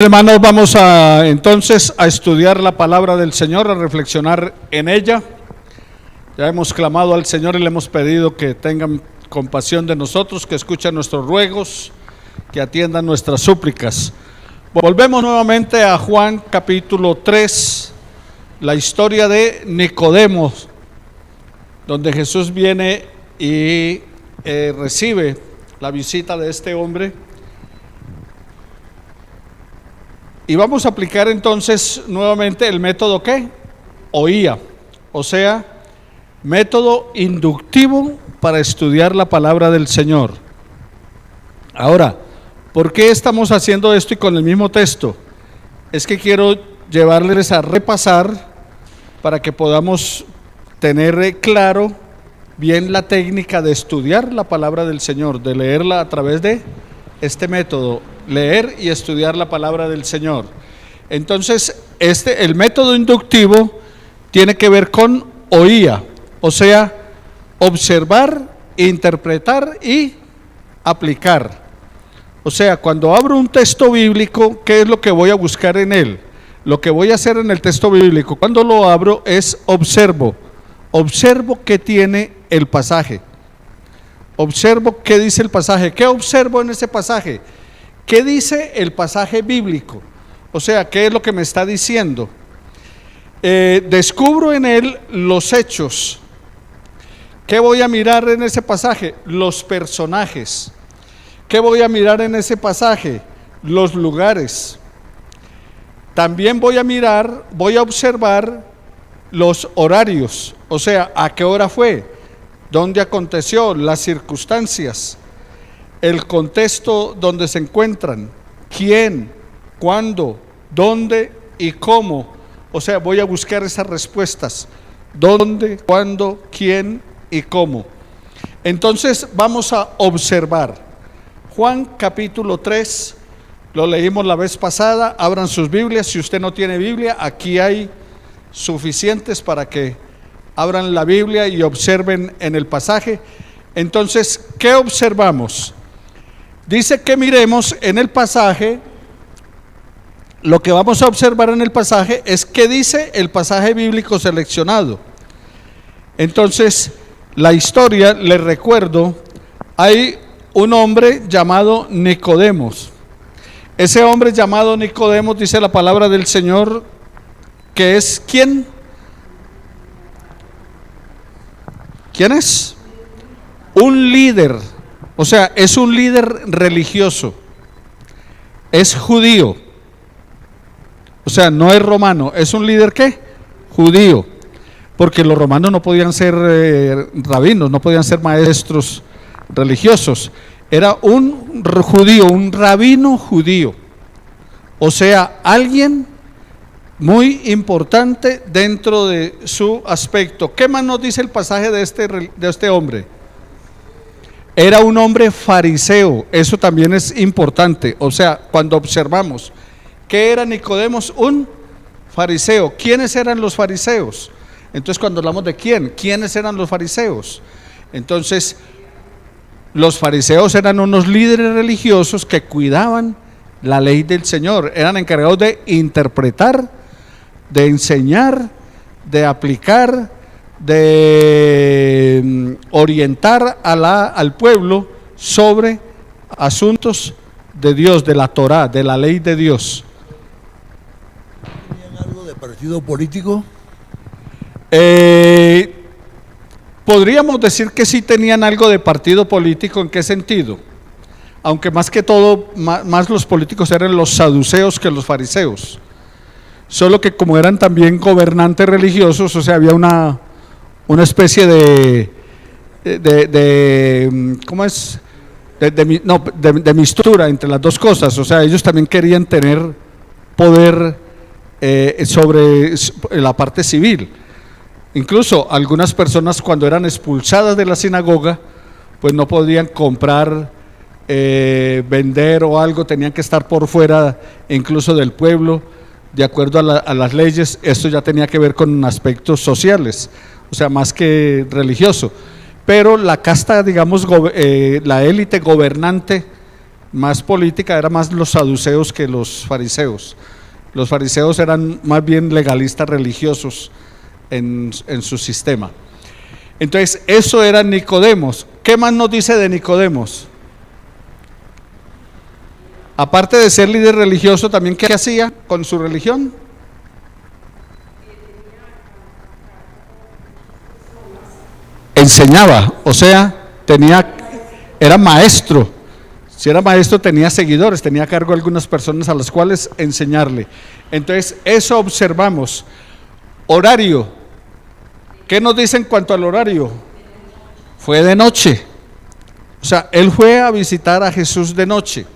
Hermanos, vamos entonces a estudiar la palabra del Señor, a reflexionar en ella. Ya hemos clamado al Señor y le hemos pedido que tengan compasión de nosotros, que escuchen nuestros ruegos, que atiendan nuestras súplicas. Volvemos nuevamente a Juan capítulo 3, la historia de Nicodemo, donde Jesús viene y recibe la visita de este hombre. Y vamos a aplicar entonces nuevamente el método ¿qué? Oía, o sea, método inductivo para estudiar la palabra del Señor. Ahora, ¿por qué estamos haciendo esto y con el mismo texto? Es que quiero llevarles a repasar para que podamos tener claro bien la técnica de estudiar la palabra del Señor, de leerla a través de este método, leer y estudiar la palabra del Señor. Entonces, el método inductivo tiene que ver con oía, o sea, observar, interpretar y aplicar. O sea, cuando abro un texto bíblico, ¿qué es lo que voy a buscar en él? Lo que voy a hacer en el texto bíblico, cuando lo abro, es observo qué tiene el pasaje. Observo qué dice el pasaje. ¿Qué observo en ese pasaje? ¿Qué dice el pasaje bíblico? O sea, ¿qué es lo que me está diciendo? Descubro en él los hechos. ¿Qué voy a mirar en ese pasaje? Los personajes. ¿Qué voy a mirar en ese pasaje? Los lugares. También voy a observar los horarios. O sea, ¿a qué hora fue? ¿Dónde aconteció? Las circunstancias, el contexto donde se encuentran, quién, cuándo, dónde y cómo. O sea, voy a buscar esas respuestas: dónde, cuándo, quién y cómo. Entonces vamos a observar Juan capítulo 3, lo leímos la vez pasada. Abran sus Biblias. Si usted no tiene Biblia, aquí hay suficientes para que abran la Biblia y observen en el pasaje. Entonces, ¿qué observamos? Dice que miremos en el pasaje. Lo que vamos a observar en el pasaje es qué dice el pasaje bíblico seleccionado. Entonces, la historia, les recuerdo, hay un hombre llamado Nicodemo. Ese hombre llamado Nicodemo, dice la palabra del Señor, que es ¿quién? ¿Quién es? Un líder, o sea, es un líder religioso, es judío, o sea, no es romano, es un líder ¿qué? Judío, porque los romanos no podían ser rabinos, no podían ser maestros religiosos, era un judío, un rabino judío, o sea, alguien muy importante dentro de su aspecto. ¿Qué más nos dice el pasaje de este hombre? Era un hombre fariseo, eso también es importante. O sea, cuando observamos, ¿qué era Nicodemo? Un fariseo. ¿Quiénes eran los fariseos? Entonces, cuando hablamos de ¿quiénes eran los fariseos? Entonces, los fariseos eran unos líderes religiosos que cuidaban la ley del Señor, eran encargados de interpretar, de enseñar, de aplicar, de orientar al pueblo sobre asuntos de Dios, de la Torá, de la ley de Dios. ¿Tenían algo de partido político? Podríamos decir que sí tenían algo de partido político. ¿En qué sentido? Aunque más que todo, más los políticos eran los saduceos que los fariseos. Solo que como eran también gobernantes religiosos, o sea, había una especie de ¿cómo es? De mistura entre las dos cosas. O sea, ellos también querían tener poder sobre la parte civil. Incluso algunas personas, cuando eran expulsadas de la sinagoga, pues no podían comprar, vender o algo, tenían que estar por fuera incluso del pueblo. De acuerdo a las leyes, esto ya tenía que ver con aspectos sociales, o sea, más que religioso. Pero la casta, digamos, la élite gobernante más política, era más los saduceos que los fariseos. Los fariseos eran más bien legalistas religiosos en su sistema. Entonces, eso era Nicodemos. ¿Qué más nos dice de Nicodemos? Aparte de ser líder religioso, también ¿qué hacía con su religión? Enseñaba, o sea, era maestro. Si era maestro tenía seguidores, tenía a cargo algunas personas a las cuales enseñarle. Entonces, eso observamos. Horario. ¿Qué nos dice en cuanto al horario? Fue de noche. O sea, él fue a visitar a Jesús de noche.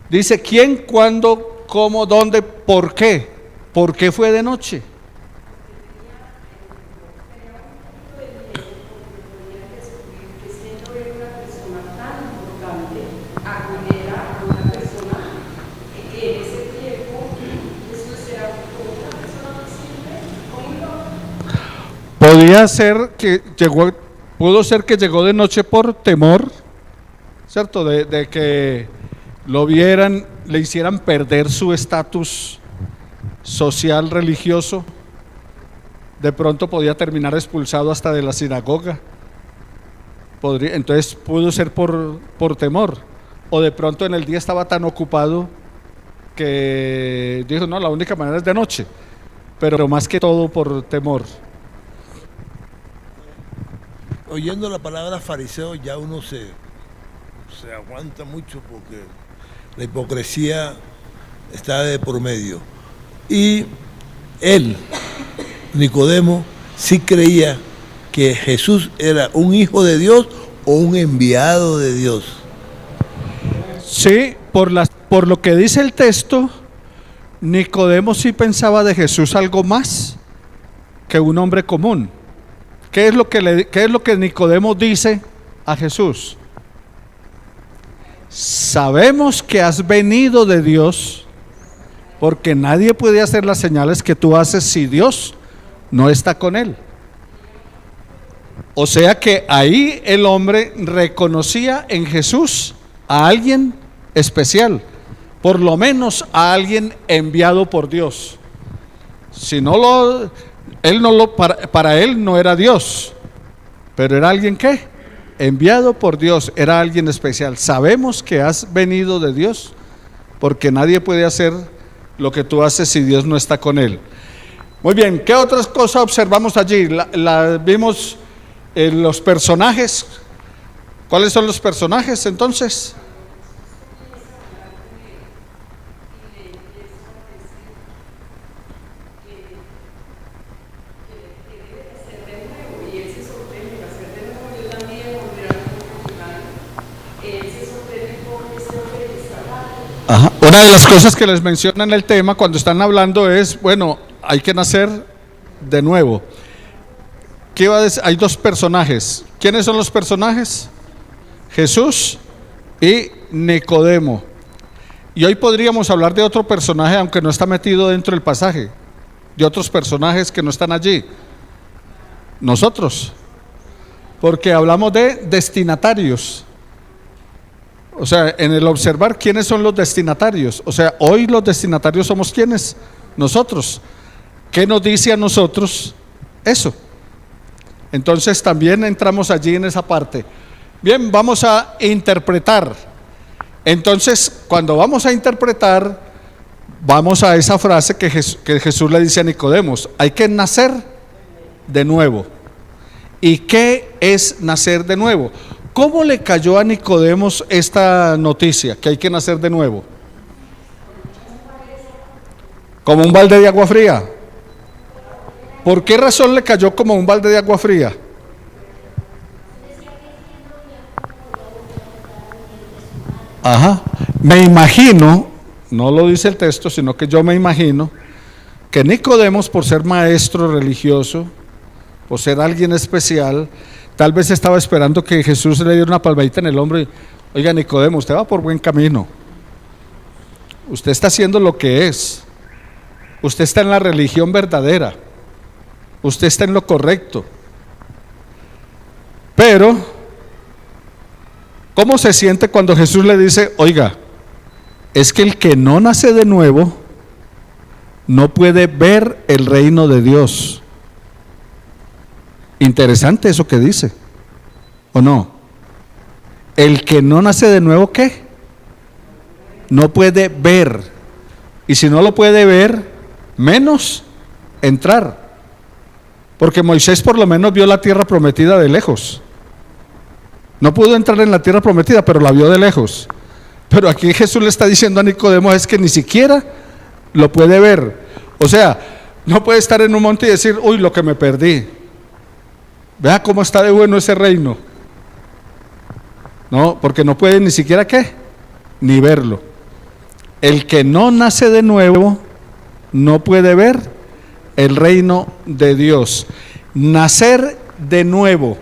Dice, ¿quién, cuándo, cómo, dónde, por qué? ¿Por qué fue de noche? Podía ser que pudo ser que llegó de noche por temor, ¿cierto? De que lo vieran, le hicieran perder su estatus social, religioso. De pronto podía terminar expulsado hasta de la sinagoga. Entonces pudo ser por temor. O de pronto en el día estaba tan ocupado que dijo, no, la única manera es de noche. Pero más que todo por temor. Oyendo la palabra fariseo ya uno se aguanta mucho porque la hipocresía está de por medio. Y él, Nicodemo, sí creía que Jesús era un hijo de Dios o un enviado de Dios. Sí, por lo que dice el texto, Nicodemo sí pensaba de Jesús algo más que un hombre común. ¿Qué es lo que Nicodemo dice a Jesús? Sabemos que has venido de Dios, porque nadie puede hacer las señales que tú haces si Dios no está con él. O sea que ahí el hombre reconocía en Jesús a alguien especial, por lo menos a alguien enviado por Dios. Si no para él no era Dios, pero era alguien ¿qué? Enviado por Dios, era alguien especial. Sabemos que has venido de Dios, porque nadie puede hacer lo que tú haces si Dios no está con él. Muy bien, ¿qué otras cosas observamos allí? Vimos los personajes. ¿Cuáles son los personajes entonces? Ajá. Una de las cosas que les menciona en el tema cuando están hablando es, bueno, hay que nacer de nuevo. ¿Qué va a decir? Hay dos personajes. ¿Quiénes son los personajes? Jesús y Nicodemo. Y hoy podríamos hablar de otro personaje, aunque no está metido dentro del pasaje, de otros personajes que no están allí. Nosotros, porque hablamos de destinatarios. O sea, en el observar quiénes son los destinatarios. O sea, hoy los destinatarios somos quiénes, nosotros. ¿Qué nos dice a nosotros eso? Entonces también entramos allí en esa parte. Bien, vamos a interpretar. Entonces, cuando vamos a interpretar, vamos a esa frase que Jesús le dice a Nicodemo: hay que nacer de nuevo. ¿Y qué es nacer de nuevo? ¿Cómo le cayó a Nicodemos esta noticia, que hay que nacer de nuevo? Como un balde de agua fría. ¿Por qué razón le cayó como un balde de agua fría? Ajá. Me imagino, no lo dice el texto, sino que yo me imagino que Nicodemos, por ser maestro religioso, por ser alguien especial, tal vez estaba esperando que Jesús le diera una palmadita en el hombro y, oiga, Nicodemo, usted va por buen camino. Usted está haciendo lo que es. Usted está en la religión verdadera. Usted está en lo correcto. Pero, ¿Cómo se siente cuando Jesús le dice, oiga, es que el que no nace de nuevo no puede ver el reino de Dios? Interesante eso que dice, ¿o no? El que no nace de nuevo, ¿qué? No puede ver. Y si no lo puede ver, menos entrar. Porque Moisés por lo menos vio la tierra prometida de lejos. No pudo entrar en la tierra prometida, pero la vio de lejos. Pero aquí Jesús le está diciendo a Nicodemo es que ni siquiera lo puede ver. O sea, no puede estar en un monte y decir, uy, lo que me perdí. Vea cómo está de bueno ese reino. No, porque no puede ni siquiera ¿qué? Ni verlo. El que no nace de nuevo no puede ver el reino de Dios. Nacer de nuevo.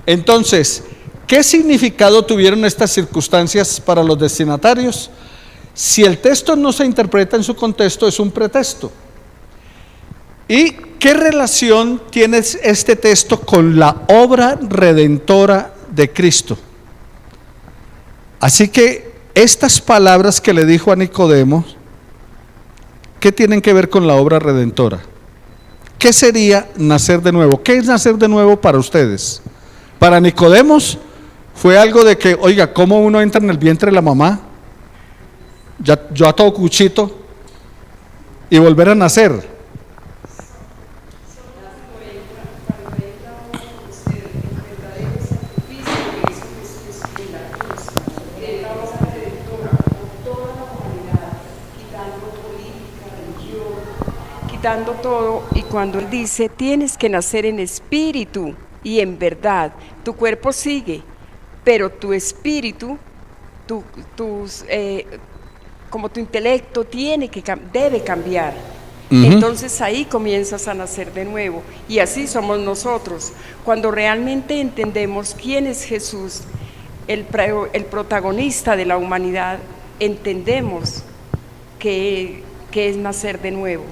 Entonces, ¿qué significado tuvieron estas circunstancias para los destinatarios? Si el texto no se interpreta en su contexto, es un pretexto. ¿Y qué relación tiene este texto con la obra redentora de Cristo? Así que estas palabras que le dijo a Nicodemo, ¿qué tienen que ver con la obra redentora? ¿Qué sería nacer de nuevo? ¿Qué es nacer de nuevo para ustedes? Para Nicodemos fue algo de que, oiga, ¿cómo uno entra en el vientre de la mamá? Ya a todo cuchito y volver a nacer. Quitando todo, y cuando él dice tienes que nacer en espíritu y en verdad, tu cuerpo sigue, pero tu espíritu, como tu intelecto debe cambiar. Entonces ahí comienzas a nacer de nuevo, y así somos nosotros. Cuando realmente entendemos quién es Jesús, el protagonista de la humanidad, entendemos que es nacer de nuevo,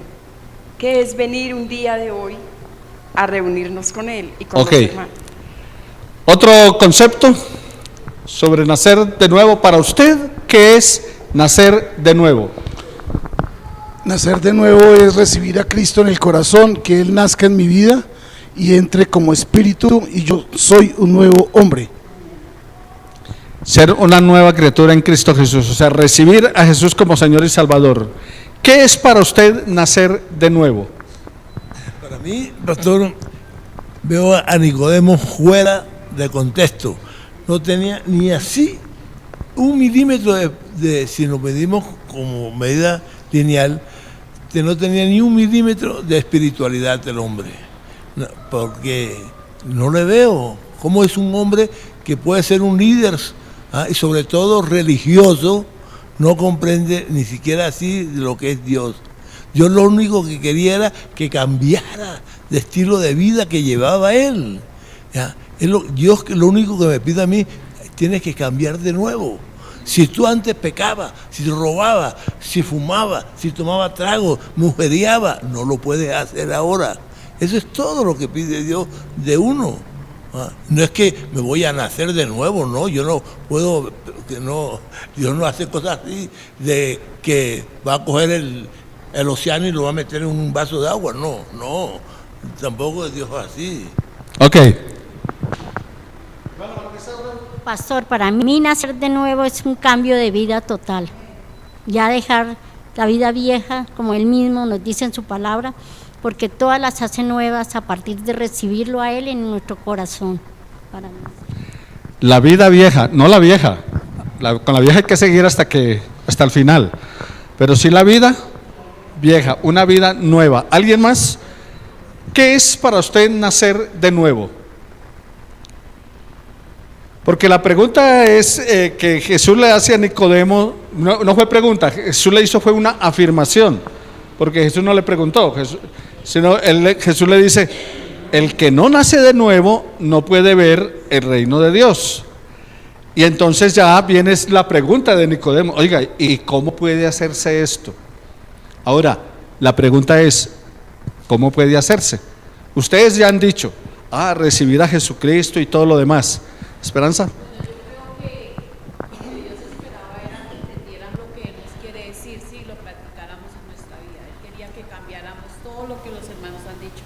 que es venir un día de hoy a reunirnos con Él y con los hermanos. Otro concepto sobre nacer de nuevo para usted, ¿qué es nacer de nuevo? Nacer de nuevo es recibir a Cristo en el corazón, que Él nazca en mi vida y entre como espíritu y yo soy un nuevo hombre. Ser una nueva criatura en Cristo Jesús, o sea, recibir a Jesús como Señor y Salvador. ¿Qué es para usted nacer de nuevo? Para mí, pastor, veo a Nicodemo fuera de contexto. No tenía ni así un milímetro si lo medimos como medida lineal, no tenía ni un milímetro de espiritualidad del hombre. No, porque no le veo cómo es un hombre que puede ser un líder, y sobre todo religioso. No comprende ni siquiera así lo que es Dios. Dios lo único que quería era que cambiara de estilo de vida que llevaba él. ¿Ya? Dios lo único que me pide a mí, tienes que cambiar de nuevo. Si tú antes pecabas, si robabas, si fumabas, si tomaba trago, mujeriaba, no lo puedes hacer ahora. Eso es todo lo que pide Dios de uno. No es que me voy a nacer de nuevo, no, yo no puedo, Dios no hace cosas así de que va a coger el océano y lo va a meter en un vaso de agua, no, tampoco es Dios así. Ok. Pastor, para mí nacer de nuevo es un cambio de vida total, ya dejar la vida vieja, como Él mismo nos dice en su palabra, porque todas las hace nuevas a partir de recibirlo a Él en nuestro corazón. Para mí. La vida vieja, no la vieja, con la vieja hay que seguir hasta el final, pero sí la vida vieja, una vida nueva. ¿Alguien más? ¿Qué es para usted nacer de nuevo? Porque la pregunta es que Jesús le hace a Nicodemo, no fue pregunta, Jesús le hizo fue una afirmación, porque Jesús no le preguntó, Jesús le dice, el que no nace de nuevo no puede ver el reino de Dios. Y entonces ya viene la pregunta de Nicodemo, oiga, ¿y cómo puede hacerse esto? Ahora, la pregunta es, ¿cómo puede hacerse? Ustedes ya han dicho, recibir a Jesucristo y todo lo demás. ¿Esperanza? Yo creo que que cambiáramos todo lo que los hermanos han dicho.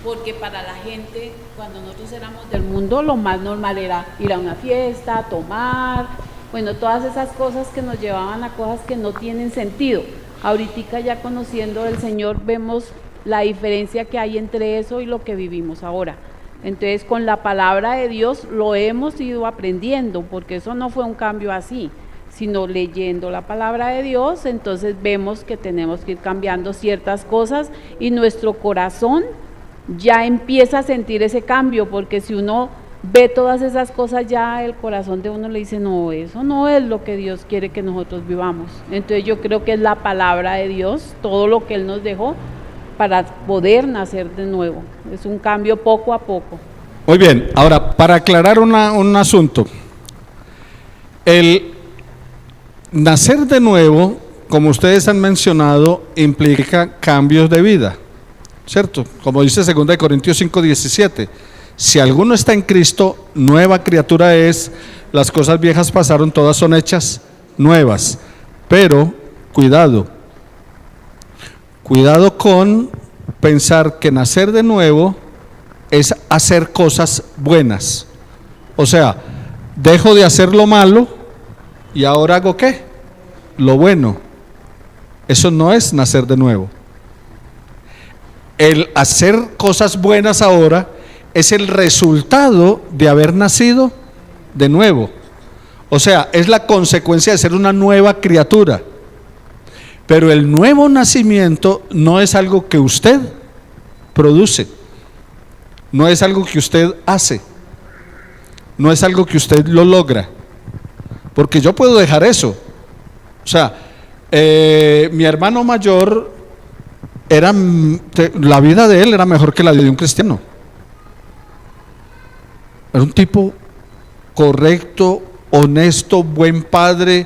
Porque para la gente, cuando nosotros éramos del mundo, lo más normal era ir a una fiesta, tomar, bueno, todas esas cosas que nos llevaban a cosas que no tienen sentido. Ahorita ya conociendo al Señor vemos la diferencia que hay entre eso y lo que vivimos ahora. Entonces con la palabra de Dios lo hemos ido aprendiendo, porque eso no fue un cambio así, sino leyendo la palabra de Dios, entonces vemos que tenemos que ir cambiando ciertas cosas y nuestro corazón ya empieza a sentir ese cambio, porque si uno ve todas esas cosas, ya el corazón de uno le dice, no, eso no es lo que Dios quiere que nosotros vivamos. Entonces yo creo que es la palabra de Dios, todo lo que Él nos dejó para poder nacer de nuevo. Es un cambio poco a poco. Muy bien, ahora para aclarar un asunto, el nacer de nuevo, como ustedes han mencionado, implica cambios de vida, ¿cierto? Como dice 2 Corintios 5:17, si alguno está en Cristo, nueva criatura es, las cosas viejas pasaron, todas son hechas nuevas. Pero, cuidado con pensar que nacer de nuevo es hacer cosas buenas. O sea, dejo de hacer lo malo y ahora hago ¿qué? Lo bueno. Eso no es nacer de nuevo. El hacer cosas buenas ahora es el resultado de haber nacido de nuevo. O sea, es la consecuencia de ser una nueva criatura. Pero el nuevo nacimiento no es algo que usted produce, no es algo que usted hace, no es algo que usted lo logra, porque yo puedo dejar eso. O sea, mi hermano mayor la vida de él era mejor que la de un cristiano. Era un tipo correcto, honesto, buen padre.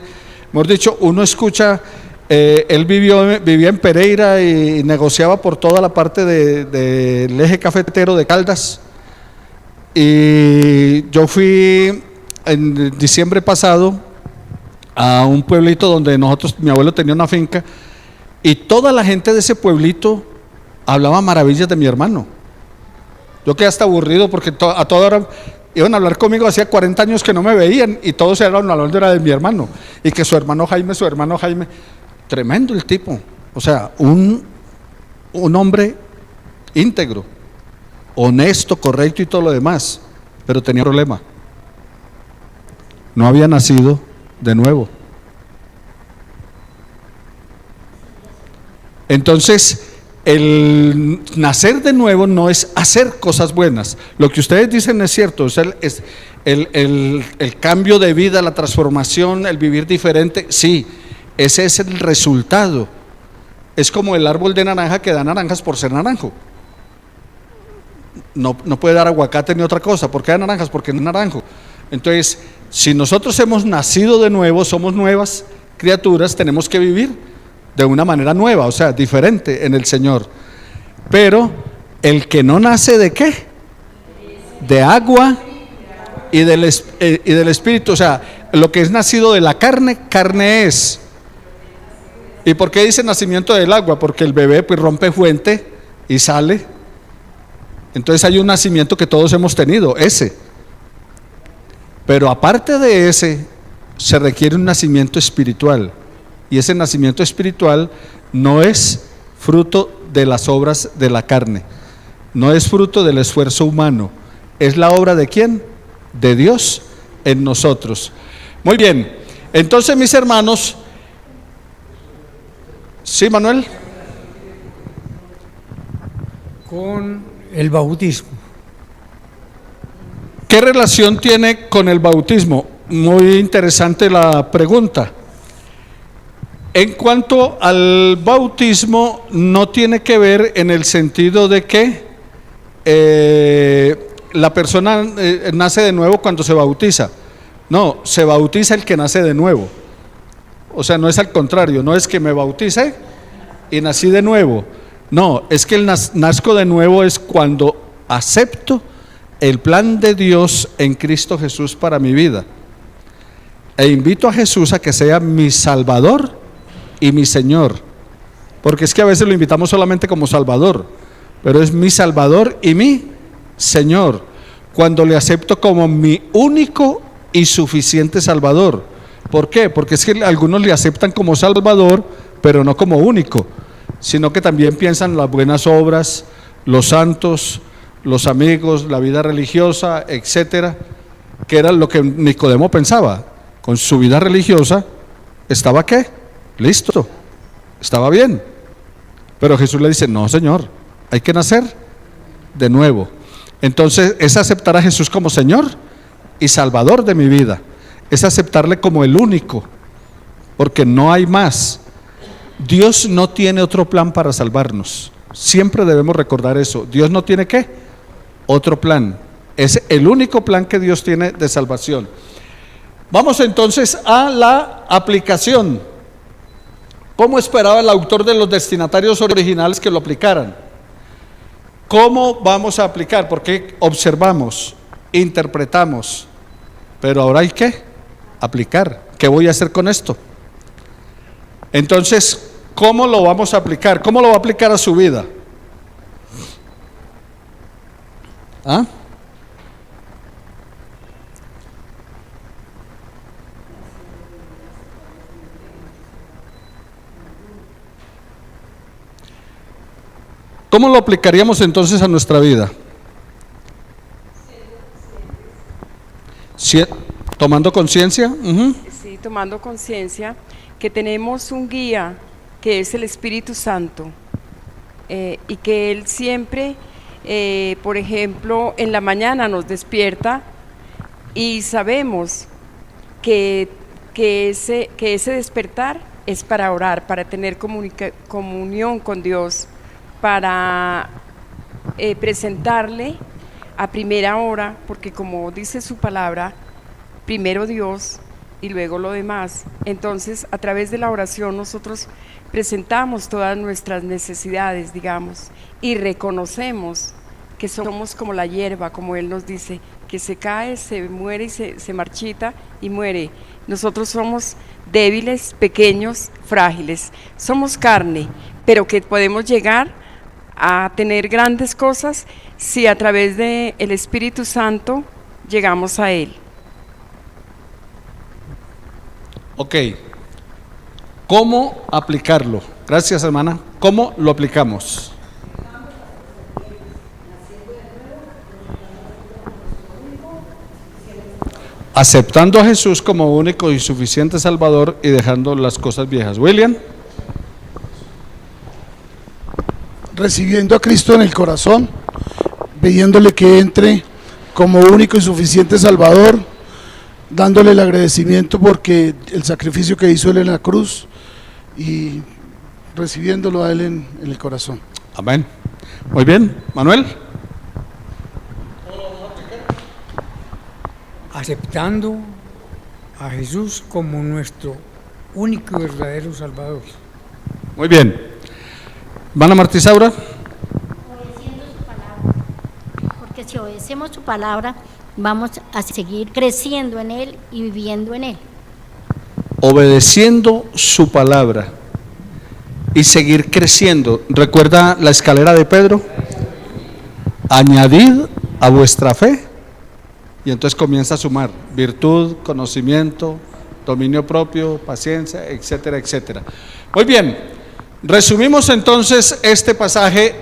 Mejor dicho, uno escucha, él vivía en Pereira y negociaba por toda la parte del eje cafetero de Caldas. Y yo fui en diciembre pasado a un pueblito donde mi abuelo tenía una finca, y toda la gente de ese pueblito hablaba maravillas de mi hermano. Yo quedé hasta aburrido porque a toda hora iban a hablar conmigo, hacía 40 años que no me veían y todos eran hablando de mi hermano, y que su hermano Jaime, tremendo el tipo, o sea, un hombre íntegro, honesto, correcto y todo lo demás, pero tenía un problema, no había nacido de nuevo. Entonces, el nacer de nuevo no es hacer cosas buenas. Lo que ustedes dicen es cierto, es el cambio de vida, la transformación, el vivir diferente. Sí, ese es el resultado. Es como el árbol de naranja que da naranjas por ser naranjo. No puede dar aguacate ni otra cosa. ¿Por qué da naranjas? Porque es naranjo. Entonces, si nosotros hemos nacido de nuevo, somos nuevas criaturas, tenemos que vivir de una manera nueva, o sea, diferente en el Señor. Pero el que no nace ¿de qué? De agua y del Espíritu. O sea, lo que es nacido de la carne, carne es. ¿Y por qué dice nacimiento del agua? Porque el bebé pues rompe fuente y sale. Entonces hay un nacimiento que todos hemos tenido, ese. Pero aparte de ese, se requiere un nacimiento espiritual. Y ese nacimiento espiritual no es fruto de las obras de la carne, no es fruto del esfuerzo humano, es la obra ¿de quién? De Dios en nosotros. Muy bien, entonces mis hermanos, ¿sí, Manuel? Con el bautismo. ¿Qué relación tiene con el bautismo? Muy interesante la pregunta. En cuanto al bautismo, no tiene que ver en el sentido de que la persona nace de nuevo cuando se bautiza. No, se bautiza el que nace de nuevo. O sea, no es al contrario, no es que me bauticé y nací de nuevo. No, es que el nazco de nuevo es cuando acepto el plan de Dios en Cristo Jesús para mi vida. E invito a Jesús a que sea mi Salvador y mi Señor. porque es que a veces lo invitamos solamente como Salvador, pero es mi Salvador y mi Señor, cuando le acepto como mi único y suficiente Salvador. ¿Por qué? Porque es que algunos le aceptan como Salvador, pero no como único, sino que también piensan las buenas obras, los santos, los amigos, la vida religiosa, etcétera, que era lo que Nicodemo pensaba. Con su vida religiosa estaba ¿qué? Listo, estaba bien. Pero Jesús le dice, no, Señor, hay que nacer de nuevo. Entonces es aceptar a Jesús como Señor y Salvador de mi vida, es aceptarle como el único, porque no hay más. Dios no tiene otro plan para salvarnos, siempre debemos recordar eso. Dios no tiene ¿qué? Otro plan, es el único plan que Dios tiene de salvación. Vamos entonces a la aplicación. ¿Cómo esperaba el autor de los destinatarios originales que lo aplicaran? ¿Cómo vamos a aplicar? Porque observamos, interpretamos, pero ahora hay que aplicar. ¿Qué voy a hacer con esto? Entonces, ¿cómo lo vamos a aplicar? ¿Cómo lo va a aplicar a su vida? ¿Ah? ¿Cómo lo aplicaríamos entonces a nuestra vida? Tomando conciencia. Sí, tomando conciencia que tenemos un guía que es el Espíritu Santo, y que Él siempre, por ejemplo, en la mañana nos despierta y sabemos que ese despertar es para orar, para tener comunión con Dios, para presentarle a primera hora, porque como dice su palabra, primero Dios y luego lo demás. Entonces, a través de la oración nosotros presentamos todas nuestras necesidades, digamos, y reconocemos que somos como la hierba, como Él nos dice, que se cae, se muere y se marchita y muere. Nosotros somos débiles, pequeños, frágiles, somos carne, pero que podemos llegar a tener grandes cosas si a través del Espíritu Santo llegamos a Él. Ok, ¿cómo aplicarlo? Gracias, hermana. ¿Cómo lo aplicamos? Aceptando a Jesús como único y suficiente Salvador y dejando las cosas viejas. William. Recibiendo a Cristo en el corazón, pidiéndole que entre como único y suficiente Salvador, dándole el agradecimiento porque el sacrificio que hizo Él en la cruz, y recibiéndolo a Él en el corazón. Amén. Muy bien, Manuel. Aceptando a Jesús como nuestro único y verdadero Salvador. Muy bien. ¿Van a Isaura? Obedeciendo su palabra, porque si obedecemos su palabra vamos a seguir creciendo en Él y viviendo en Él. Obedeciendo su palabra y seguir creciendo. ¿Recuerda la escalera de Pedro? Añadid a vuestra fe, y entonces comienza a sumar virtud, conocimiento, dominio propio, paciencia, etcétera, etcétera. Muy bien. Resumimos entonces este pasaje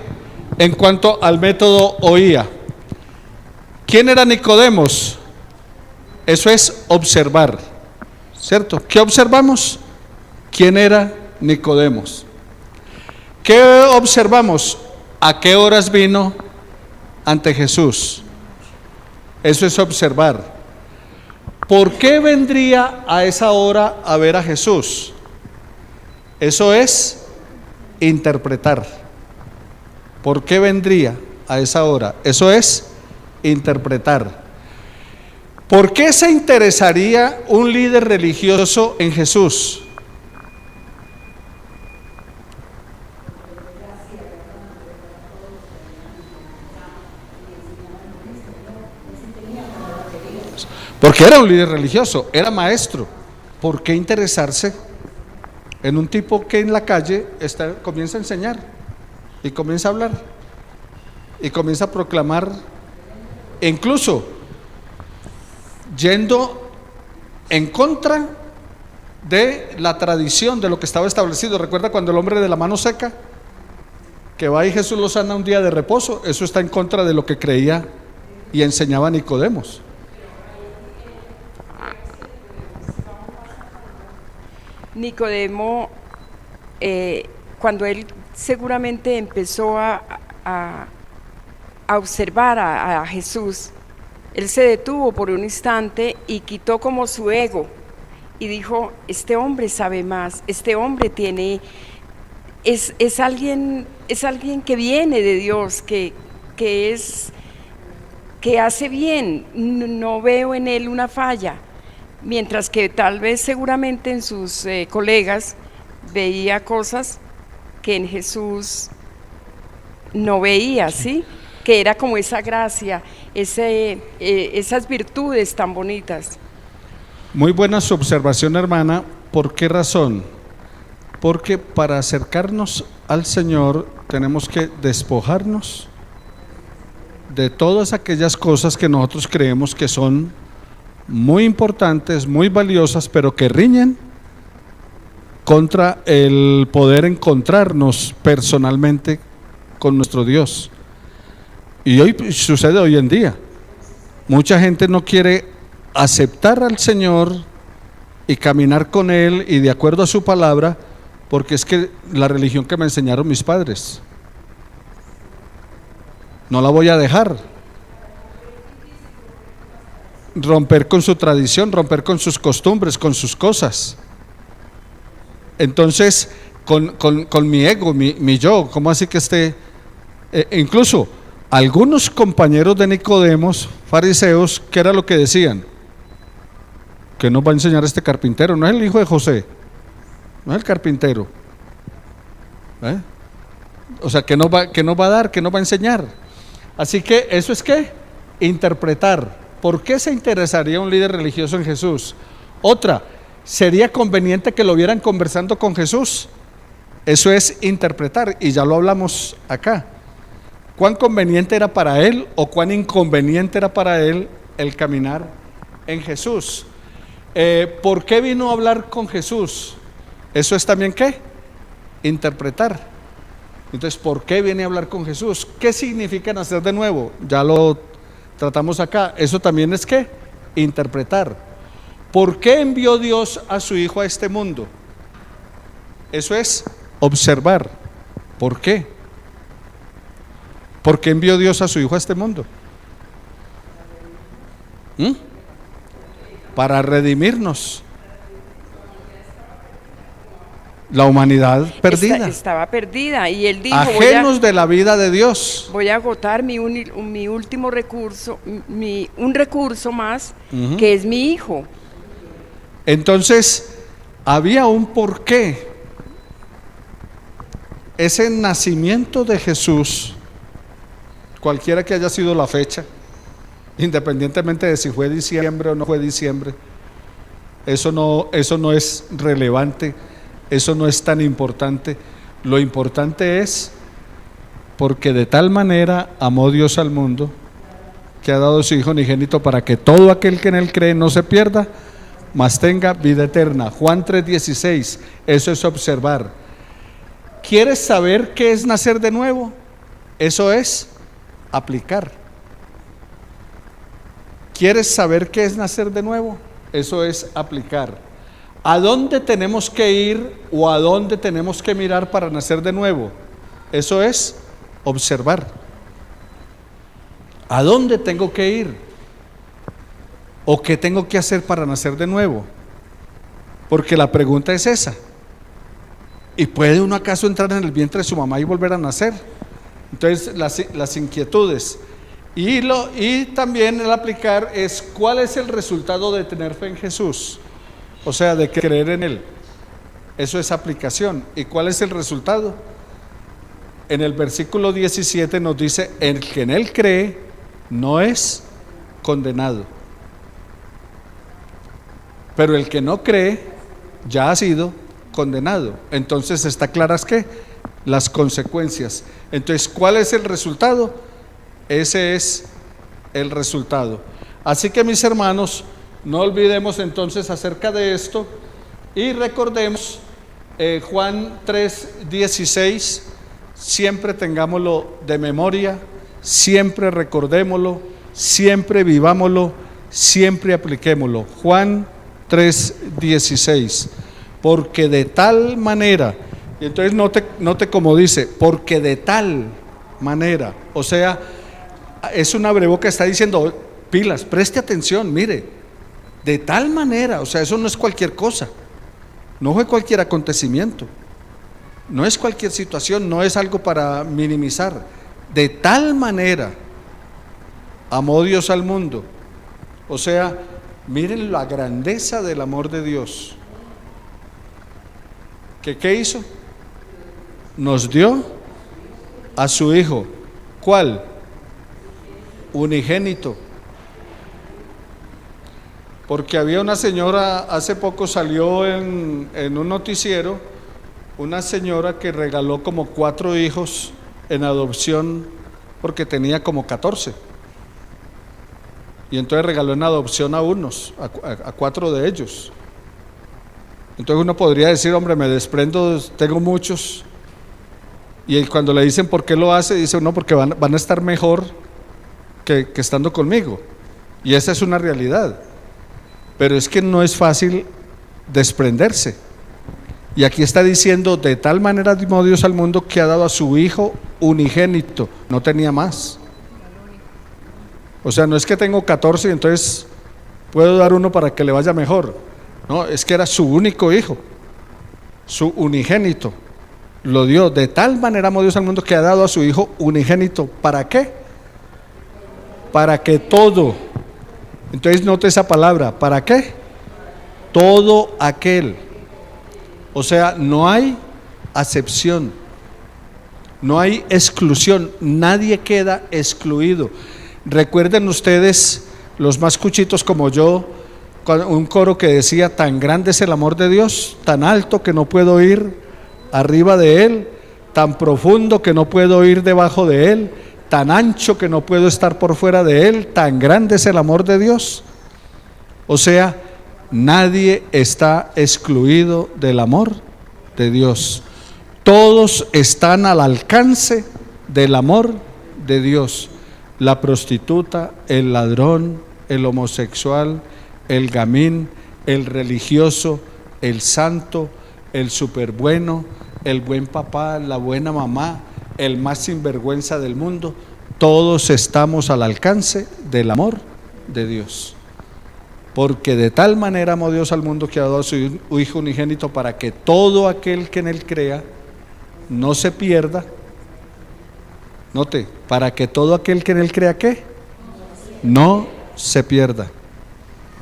en cuanto al método oía. ¿Quién era Nicodemos? Eso es observar, ¿cierto? ¿Qué observamos? ¿Quién era Nicodemos? ¿Qué observamos? ¿A qué horas vino ante Jesús? Eso es observar. ¿Por qué vendría a esa hora a ver a Jesús? Eso es interpretar. ¿Por qué vendría a esa hora? Eso es interpretar. ¿Por qué se interesaría un líder religioso en Jesús? Porque era un líder religioso, era maestro. ¿Por qué interesarse en un tipo que en la calle comienza a enseñar y comienza a hablar y comienza a proclamar, e incluso yendo en contra de la tradición, de lo que estaba establecido. ¿Recuerda cuando el hombre de la mano seca, que va y Jesús lo sana un día de reposo? Eso está en contra de lo que creía y enseñaba Nicodemos. Nicodemo, cuando él seguramente empezó a observar a Jesús, él se detuvo por un instante y quitó como su ego y dijo: este hombre sabe más, este hombre es alguien que viene de Dios, que hace bien, no veo en él una falla. Mientras que tal vez seguramente en sus colegas veía cosas que en Jesús no veía, ¿sí? Que era como esa gracia, esas virtudes tan bonitas. Muy buena su observación, hermana. ¿Por qué razón? Porque para acercarnos al Señor tenemos que despojarnos de todas aquellas cosas que nosotros creemos que son muy importantes, muy valiosas, pero que riñen contra el poder encontrarnos personalmente con nuestro Dios. Y hoy sucede hoy en día. Mucha gente no quiere aceptar al Señor y caminar con Él y de acuerdo a su palabra, porque es que la religión que me enseñaron mis padres no la voy a dejar. Romper con su tradición, romper con sus costumbres, con sus cosas. Entonces, con mi ego, mi yo, ¿cómo así que esté? Incluso algunos compañeros de Nicodemos, fariseos, ¿qué era lo que decían? ¿Qué nos va a enseñar este carpintero? No es el hijo de José, no es el carpintero. O sea, ¿qué nos va a dar? ¿Qué nos va a enseñar? Así que eso es ¿qué? Interpretar. ¿Por qué se interesaría un líder religioso en Jesús? Otra, ¿sería conveniente que lo vieran conversando con Jesús? Eso es interpretar, y ya lo hablamos acá. ¿Cuán conveniente era para él o cuán inconveniente era para él el caminar en Jesús? ¿Por qué vino a hablar con Jesús? Eso es también ¿qué? Interpretar. Entonces, ¿por qué viene a hablar con Jesús? ¿Qué significa nacer de nuevo? Ya lo tratamos acá. Eso también es ¿qué? Interpretar. ¿Por qué envió Dios a su Hijo a este mundo? Eso es observar. ¿Por qué? ¿Por qué envió Dios a su Hijo a este mundo? Para redimirnos. La humanidad perdida. Estaba perdida y él dijo: ajenos de la vida de Dios. Voy a agotar mi último recurso, un recurso más, que es mi hijo. Entonces, había un porqué. Ese nacimiento de Jesús, cualquiera que haya sido la fecha, independientemente de si fue diciembre o no fue diciembre, eso no es relevante. Eso no es tan importante. Lo importante es porque de tal manera amó Dios al mundo que ha dado su Hijo unigénito para que todo aquel que en él cree no se pierda, mas tenga vida eterna. Juan 3:16. Eso es observar. ¿Quieres saber qué es nacer de nuevo? Eso es aplicar. ¿Quieres saber qué es nacer de nuevo? Eso es aplicar. ¿A dónde tenemos que ir o a dónde tenemos que mirar para nacer de nuevo? Eso es observar. ¿A dónde tengo que ir? ¿O qué tengo que hacer para nacer de nuevo? Porque la pregunta es esa. ¿Y puede uno acaso entrar en el vientre de su mamá y volver a nacer? Entonces las inquietudes. Y también el aplicar es ¿cuál es el resultado de tener fe en Jesús? O sea, de creer en Él. Eso es aplicación. ¿Y cuál es el resultado? En el versículo 17 nos dice: el que en Él cree no es condenado, pero el que no cree ya ha sido condenado. Entonces está claras que las consecuencias. Entonces, ¿cuál es el resultado? Ese es el resultado. Así que, mis hermanos, no olvidemos entonces acerca de esto y recordemos Juan 3:16, siempre tengámoslo de memoria, siempre recordémoslo, siempre vivámoslo, siempre apliquémoslo. Juan 3:16, porque de tal manera, y entonces note como dice, porque de tal manera, o sea, es un abrebocas, está diciendo, pilas, preste atención, mire, de tal manera, o sea, eso no es cualquier cosa, no fue cualquier acontecimiento, no es cualquier situación, no es algo para minimizar. De tal manera amó Dios al mundo, o sea, miren la grandeza del amor de Dios, que ¿qué hizo? Nos dio a su Hijo. ¿Cuál? Unigénito. Porque había una señora, hace poco salió en un noticiero, una señora que regaló como 4 hijos en adopción porque tenía como 14. Y entonces regaló en adopción a unos, a 4 de ellos. Entonces uno podría decir, hombre, me desprendo, tengo muchos. Y cuando le dicen por qué lo hace, dice, no, porque van a estar mejor que estando conmigo. Y esa es una realidad. Pero es que no es fácil desprenderse. Y aquí está diciendo, de tal manera amó Dios al mundo que ha dado a su Hijo unigénito. No tenía más. O sea, no es que tengo 14 y entonces puedo dar uno para que le vaya mejor. No, es que era su único hijo, su unigénito. Lo dio, de tal manera amó Dios al mundo que ha dado a su Hijo unigénito. ¿Para qué? Para que todo, entonces note esa palabra, ¿para qué? Todo aquel. O sea, no hay acepción, no hay exclusión, nadie queda excluido. Recuerden ustedes, los más cuchitos como yo, un coro que decía, tan grande es el amor de Dios, tan alto que no puedo ir arriba de Él, tan profundo que no puedo ir debajo de Él, tan ancho que no puedo estar por fuera de Él, tan grande es el amor de Dios. O sea, nadie está excluido del amor de Dios. Todos están al alcance del amor de Dios. La prostituta, el ladrón, el homosexual, el gamín, el religioso, el santo, el superbueno, el buen papá, la buena mamá, el más sinvergüenza del mundo, todos estamos al alcance del amor de Dios. Porque de tal manera amó Dios al mundo que ha dado a su Hijo unigénito para que todo aquel que en Él crea no se pierda. Note, para que todo aquel que en Él crea, ¿qué? No se pierda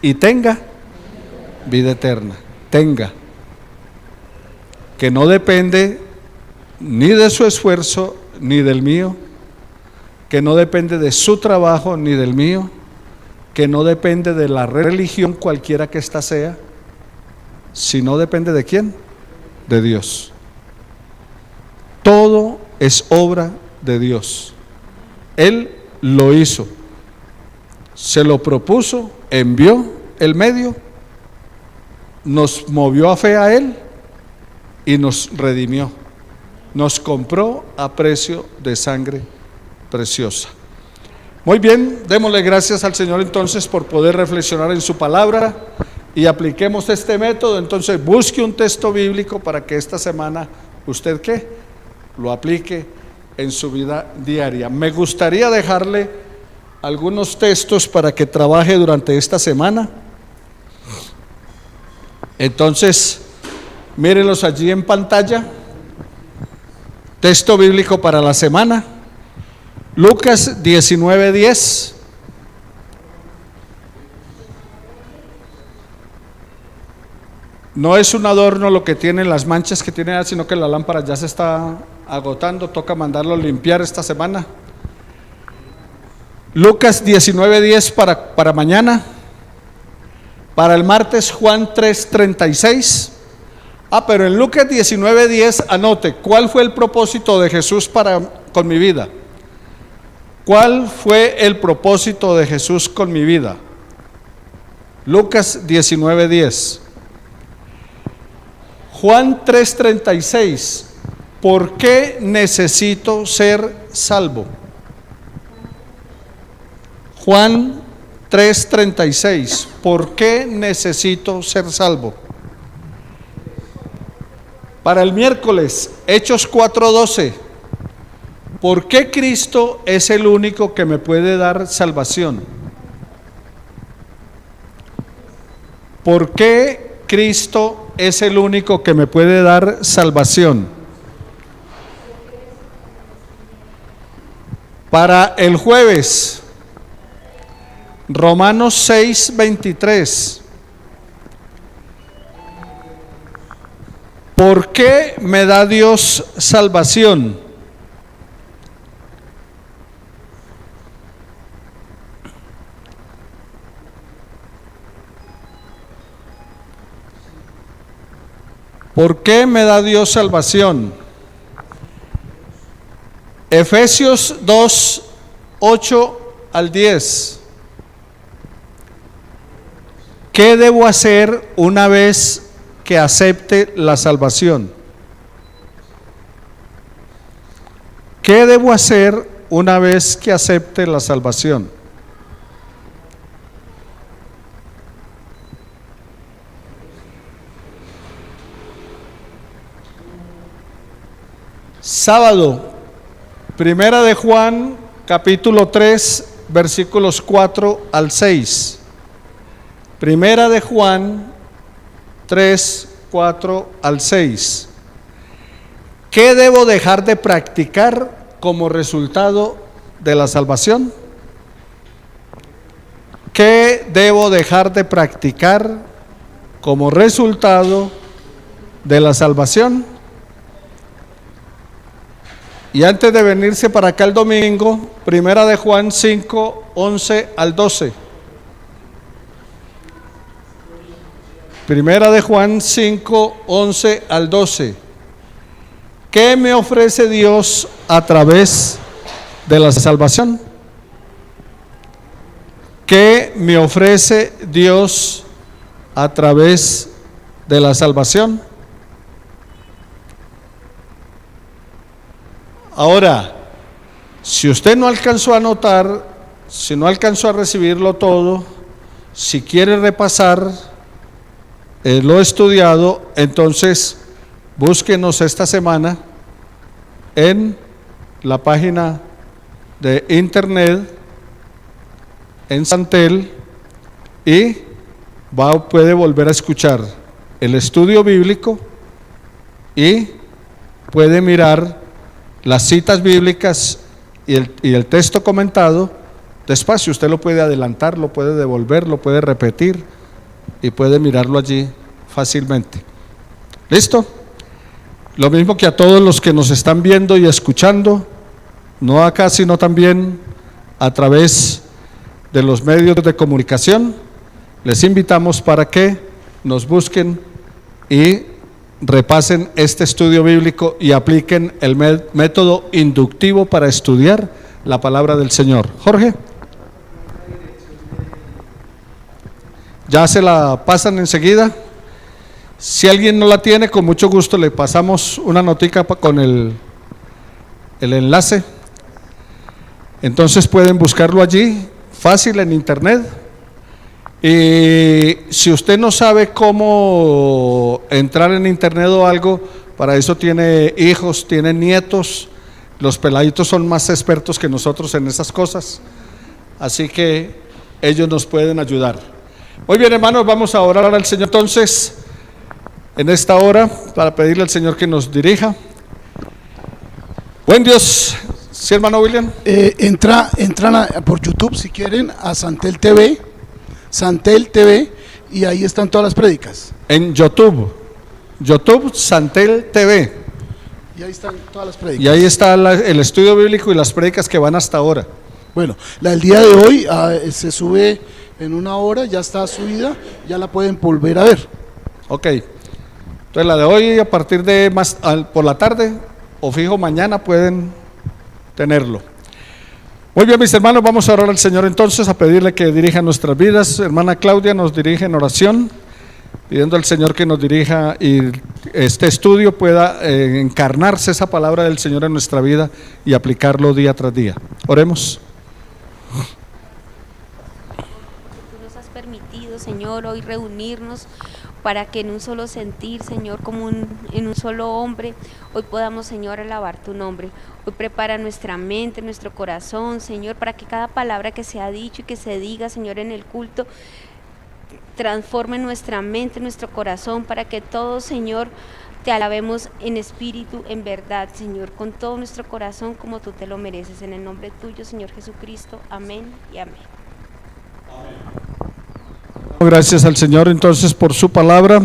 y tenga vida eterna. Tenga, que no depende ni de su esfuerzo ni del mío, que no depende de su trabajo ni del mío, que no depende de la religión cualquiera que ésta sea, sino depende de ¿quién? De Dios. Todo es obra de Dios. Él lo hizo, se lo propuso, envió el medio, nos movió a fe a Él y nos redimió, nos compró a precio de sangre preciosa. Muy bien, démosle gracias al Señor entonces por poder reflexionar en su palabra y apliquemos este método. Entonces busque un texto bíblico para que esta semana usted ¿qué? Lo aplique en su vida diaria. Me gustaría dejarle algunos textos para que trabaje durante esta semana. Entonces, mírenlos allí en pantalla. Texto bíblico para la semana. Lucas 19:10. No es un adorno lo que tiene, las manchas que tiene, sino que la lámpara ya se está agotando, toca mandarlo a limpiar esta semana. Lucas 19:10 para mañana. Para el martes, Juan 3:36. Pero en Lucas 19:10 anote, ¿cuál fue el propósito de Jesús con mi vida? ¿Cuál fue el propósito de Jesús con mi vida? Lucas 19:10. Juan 3:36. ¿Por qué necesito ser salvo? Juan 3:36. ¿Por qué necesito ser salvo? Para el miércoles, Hechos 4:12. ¿Por qué Cristo es el único que me puede dar salvación? ¿Por qué Cristo es el único que me puede dar salvación? Para el jueves, Romanos 6:23. ¿Por qué me da Dios salvación? ¿Por qué me da Dios salvación? Efesios 2:8-10. ¿Qué debo hacer una vez que acepte la salvación? ¿Qué debo hacer una vez que acepte la salvación? Sábado, Primera de Juan, capítulo 3, versículos 4-6. Primera de Juan 3, 4-6. ¿Qué debo dejar de practicar como resultado de la salvación? ¿Qué debo dejar de practicar como resultado de la salvación? Y antes de venirse para acá el domingo, Primera de Juan 5, 11-12. Primera de Juan 5, 11-12. ¿Qué me ofrece Dios a través de la salvación? ¿Qué me ofrece Dios a través de la salvación? Ahora, si usted no alcanzó a anotar, si no alcanzó a recibirlo todo, si quiere repasar lo estudiado, entonces búsquenos esta semana en la página de internet en Santel y puede volver a escuchar el estudio bíblico y puede mirar las citas bíblicas y el texto comentado despacio. Usted lo puede adelantar, lo puede devolver, lo puede repetir y puede mirarlo allí fácilmente. ¿Listo? Lo mismo que a todos los que nos están viendo y escuchando, no acá sino también a través de los medios de comunicación, les invitamos para que nos busquen y repasen este estudio bíblico y apliquen el método inductivo para estudiar la palabra del Señor. Jorge, ya se la pasan enseguida. Si alguien no la tiene, con mucho gusto le pasamos una notica con el enlace. Entonces pueden buscarlo allí, fácil en internet. Y si usted no sabe cómo entrar en internet o algo, para eso tiene hijos, tiene nietos. Los peladitos son más expertos que nosotros en esas cosas, así que ellos nos pueden ayudar. Muy bien, hermanos, vamos a orar al Señor entonces en esta hora para pedirle al Señor que nos dirija. Buen Dios. ¿Sí, hermano William? Entran por YouTube si quieren a Santel TV, y ahí están todas las prédicas. En YouTube Santel TV. Y ahí están todas las prédicas. Y ahí está el estudio bíblico y las prédicas que van hasta ahora. Bueno, la del día de hoy se sube en una hora, ya está subida, ya la pueden volver a ver. Ok. Entonces la de hoy a partir de por la tarde o fijo mañana pueden tenerlo. Muy bien, mis hermanos, vamos a orar al Señor entonces, a pedirle que dirija nuestras vidas. Hermana Claudia nos dirige en oración, pidiendo al Señor que nos dirija y este estudio pueda encarnarse esa palabra del Señor en nuestra vida y aplicarlo día tras día. Oremos. Tú nos has permitido, Señor, hoy reunirnos para que en un solo sentir, Señor, como en un solo hombre, hoy podamos, Señor, alabar tu nombre. Hoy prepara nuestra mente, nuestro corazón, Señor, para que cada palabra que se ha dicho y que se diga, Señor, en el culto, transforme nuestra mente, nuestro corazón, para que todos, Señor, te alabemos en espíritu, en verdad, Señor, con todo nuestro corazón como tú te lo mereces. En el nombre tuyo, Señor Jesucristo. Amén y amén. Gracias al Señor entonces por su palabra.